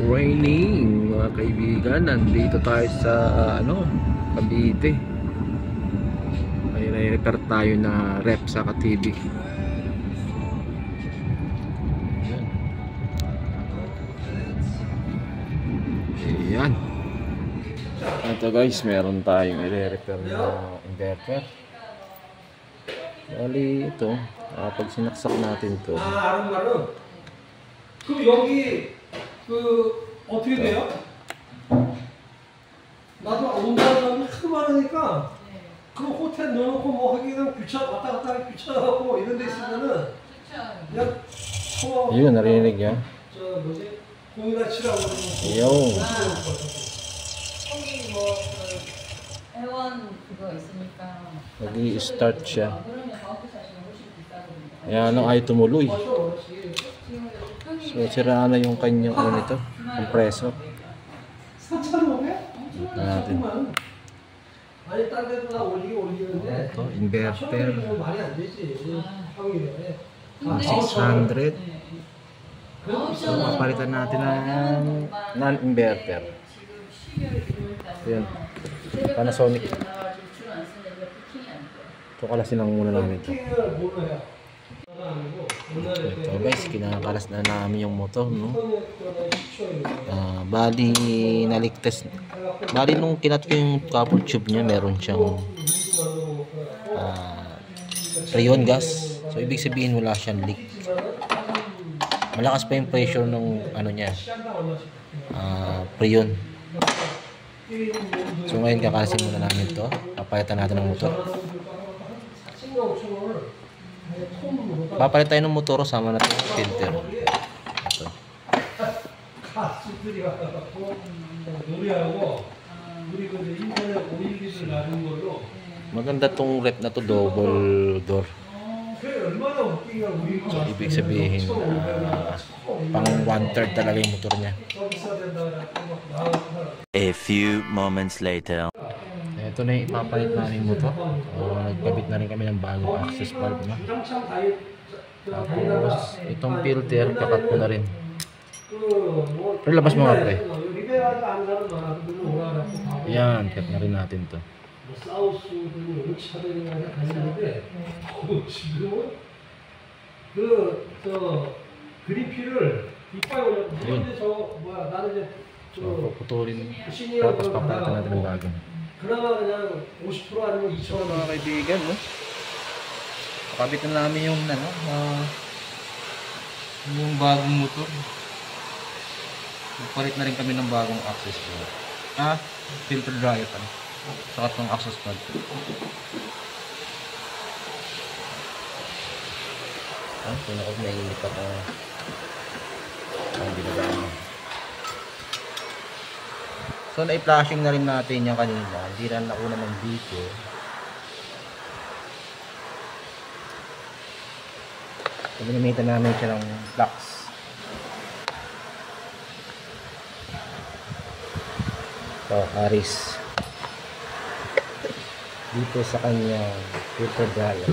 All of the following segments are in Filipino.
Raining mga kaibigan, nandito tayo sa Cavite. May repair tayo na rep sa TV. Ayan. Ito guys, meron tayong i-repair na inverter. Bali ito, pag sinaksak natin ito. 그럼 여기 어떻게 돼요? 나도 온다는 하도 많으니까 그 호텔 넣어놓고 뭐 하기는 왔다 갔다 하기 귀찮아갖고 이런 데 있으면은 그냥 이거 narinig niya? 저 뭐지? 공이나 치라고 그러면 Yung 거기 뭐 회원 그거 있으니까 nag-i-start siya. 그러면 마운트 사시면 훨씬 비싸거든요. Ayan, ay tumuloy. So, sira na yung kanyang nito, compressor. 4,500? 나tin. 아니 딴 데도 다 올리는데 Ito, inverter. 말이 안 되지 평일에 600. So, papalitan natin ng non-inverter. Ayan, Panasonic. Ito kalasin lang muna namin ito. Ito guys, kinakalas na namin yung motor, no? Bali naligtas. Bali nung kinat ko yung copper tube niya, meron siyang freon gas. So ibig sabihin wala siyang leak. Malakas pa yung pressure ng niya, freon. So ngayon kakalasin muna namin ito. Papalitan natin ng motor. Papalit tayo ng motor, sama natin yung filter. Ito. Maganda tong rep na to, double door. So ibig sabihin pang 1/3 talaga yung motor niya. A few moments later. Ito na yung ipapalit namin motor. Nagkabit na rin kami ng bagong access valve, no? Tapos itong filter kakat ko na rin. Pero labas mo nga pre. Yan, cut na rin natin to. Yun. So puputulin, tapos papalitan natin ng bagong. 그나마 그냥 50% 아니면 2,000원 Mga kaibigan, no? Pakabit na namin yung yung bagong motor. Magpalit na rin kami ng bagong access valve. Filter dryer pa. Saka itong access valve. Kung ako may ilipat ang ginagawa mo. So na-flashing na rin natin yung kanina. Hindi na nauna ng video. So ginamitan namin siya ng flux. So Aris. Dito sa kanyang filter dryer.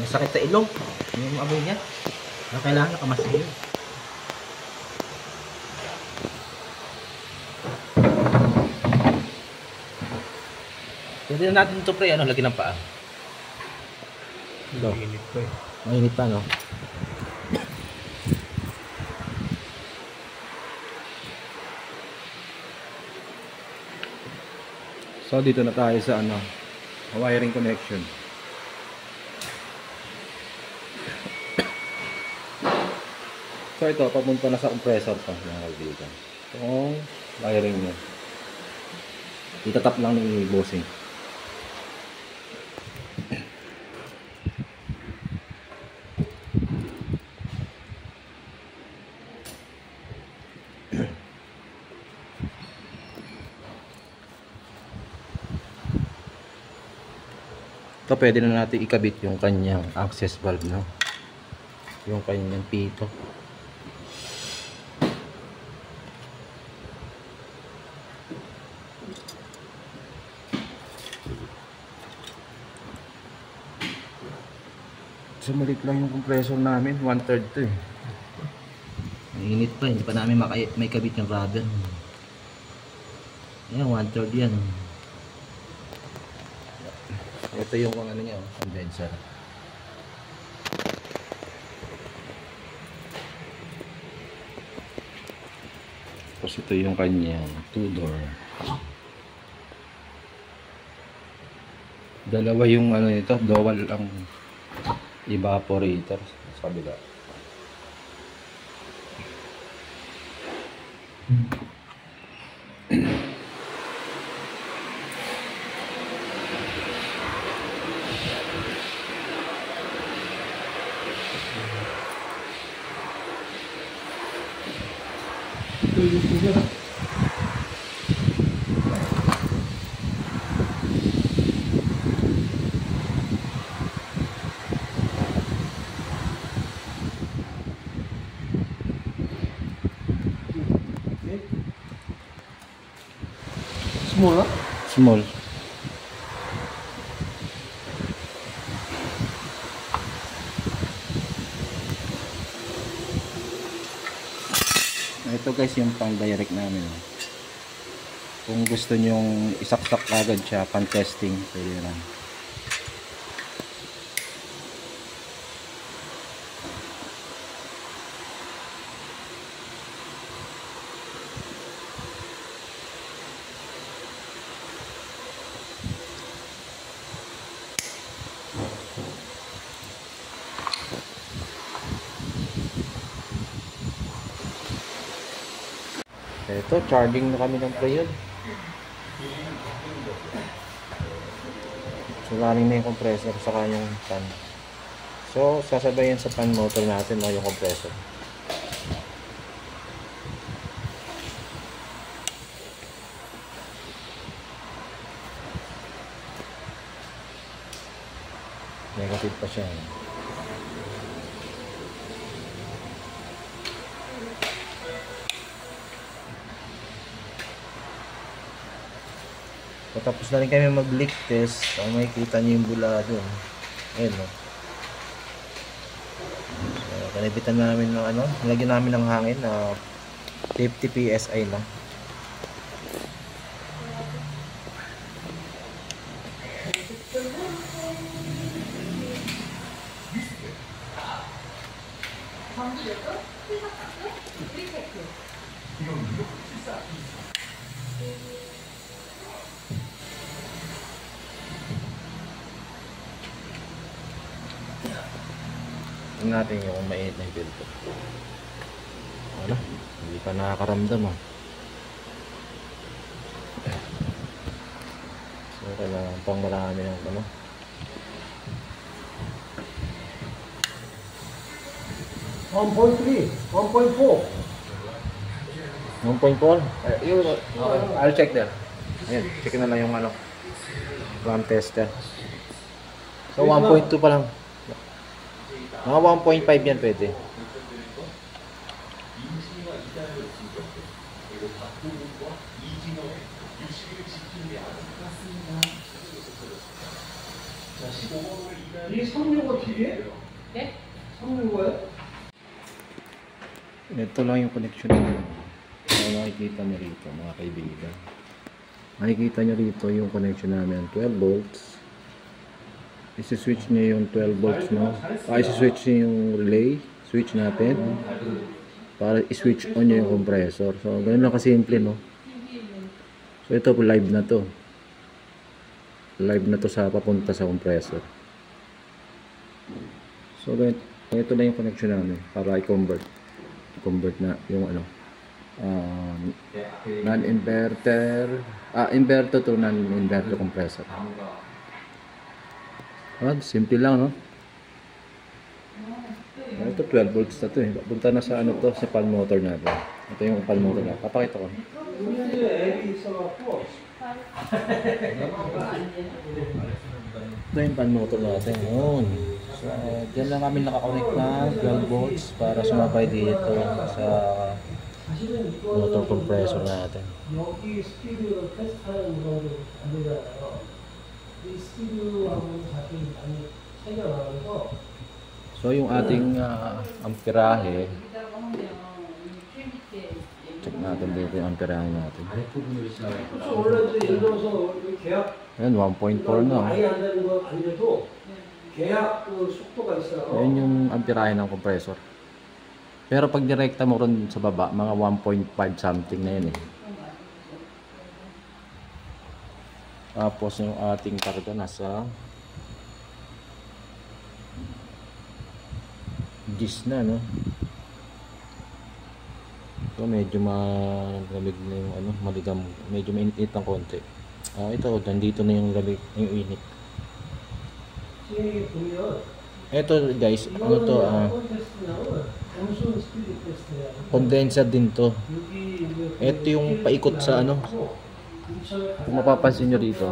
May sakit sa ilong. Yung amoy niya, kailangan nakamasin yun. Pwede na natin ito pre, lagyan ng paa. Mainit pa eh. Mainit pa, no? So dito na tayo sa wiring connection. So ito, papunta na sa compressor pa mga kaibigan. Itong wiring niya. Itatap lang ni bossing. Ito pwede na natin ikabit yung kanyang access valve, no? Yung kanyang pito. Sumalit lang yung compressor namin, 1/3 to eh. Mainit pa, hindi pa namin may kabit yung rubber. Ayan, 1/3 yan. Ito yung ano niya, condenser. Tapos ito yung kanyang 2-door. Dalawa yung ano nito, dual ang evaporator sa kabila. 또 이거 보자. Small, huh? Small. Ito guys yung pang direct namin. Kung gusto nyong isaksak agad siya, pan testing, pwede lang. Ito, charging na kami ng Freon. So, running na yung compressor saka yung fan. So, sasabayan sa fan motor natin yung compressor. Negative pa siya. Tapos na rin kami mag-leak test. Kung makikita nyo yung bula dun. Ayan o. So, kanibitan namin ng ano. Nilagyan namin ng hangin na 50 PSI lang. Tingnan natin yung mainit na yung filter. Wala, hindi pa nakakaramdam ah. So kailangan pang marami ng ano. 1.3, 1.4. 1.4? I'll check there. Ayan, check na lang yung ano, RAM tester. So 1.2 pa lang. Mga 1.5 yan pwede. 이 365 뒤에? 네? 365에? Ito lang yung connection nyo. So, makikita nyo rito mga kaibigan. Makikita nyo rito yung connection namin. 12 volts. Isi-switch nyo yung 12 volts mo. Isi-switch nyo yung relay. Switch natin. Para i-switch on nyo yung compressor. So, ganun lang kasimple, no? So, ito po live na to. Live na to sa papunta sa compressor. So, ganito na yung connection namin. Para i-convert. I-convert na yung ano. Non-inverter. Inverter to non-inverter compressor. Simple lang, no? Ito 12 volts na to eh. Punta na sa ano to, sa fan motor natin. Ito yung fan motor na. Papakita ko. Ito yung fan motor natin. Yun. So, dyan lang kami nakakonect na 12 volts para sumabay dito sa motor compressor natin. 여기 스피드를 테스트하는 거를 안 되잖아요. 이 스피드하고 자기 많이 차이가 나면서 So yung ating amperahe, check natin dito yung amperahe natin. 그렇죠. 원래 이제 예를 들어서 여기 계약 Ayan, 1.4 na. 아예 안 되는 건 아니라도 계약 그 속도가 있어요. Ayan yung amperahe ng compressor. Pero pag direkta mo ron sa baba, mga 1.5 something na yun eh. Tapos yung ating karga nasa 10 na, no? So medyo malamig na yung ano, maligam, medyo mainit ng konti. Ito, nandito na yung lamig, yung init. 지금 보면 Ito guys, ano to, 단순 스피드 테스트야. condenser din to. 여기 이제 Ito yung paikot sa ano. Kung mapapansin nyo dito,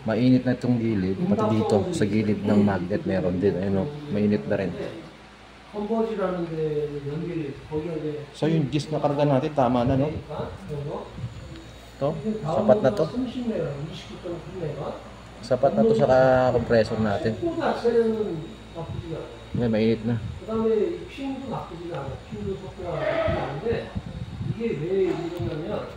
mainit na itong gilid, pati dito sa gilid ng magnet meron din, ano, mainit na rin. 컨버지라는 데 연결이 거기가 이제 So yung gis na karga natin, tama na, no? Ito, sapat na to. 30메가, 29.3메가. Sapat na to sa compressor natin. 속도 자체는 나쁘지가 않아. May mainit na. 그다음에 핑도 나쁘지가 않아. 핑도 속도가 나쁘지 않은데 이게 왜 이러냐면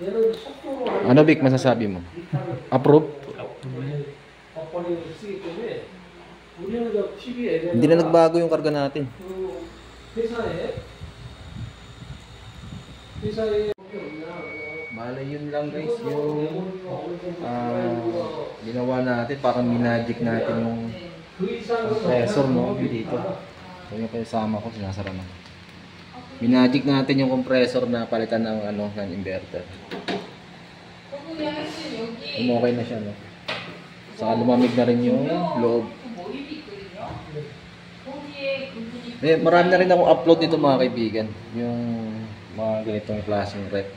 얘는 속도로 Ano Vic, masasabi mo? Approve? 버퍼링을 쓰기 때문에 우리는 저 TV에 Hindi na nagbago yung karga natin. 그 회사에 Bale yun lang guys, yung ginawa natin, parang minagic natin yung compressor, no? Dito. So yung kasama ko, sinasara na. Minagic natin yung compressor na palitan ng ano, ng inverter. Okay na siya, no? Saka lumamig na rin yung loob. Marami na rin akong upload dito mga kaibigan, yung mga ganitong klaseng rep.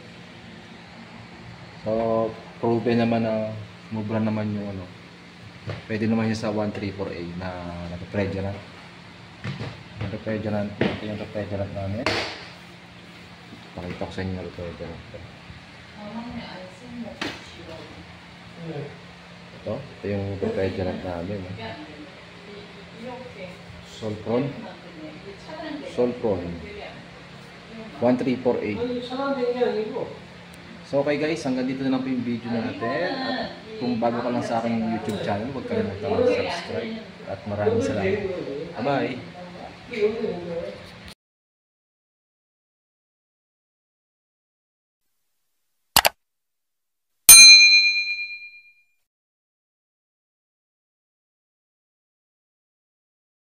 So, proven naman na mubra naman yung ano. Pwede naman yun sa 134A na refrigerant. Yung refrigerant, ito yung refrigerant namin. Pakita ko sa inyo yung refrigerant. Ito yung refrigerant namin. Soltron 134A. So okay guys, hanggang dito na lang po yung video natin. At kung bago ka lang sa aking YouTube channel, huwag kalimutan mag-subscribe. At maraming salamat. Bye-bye!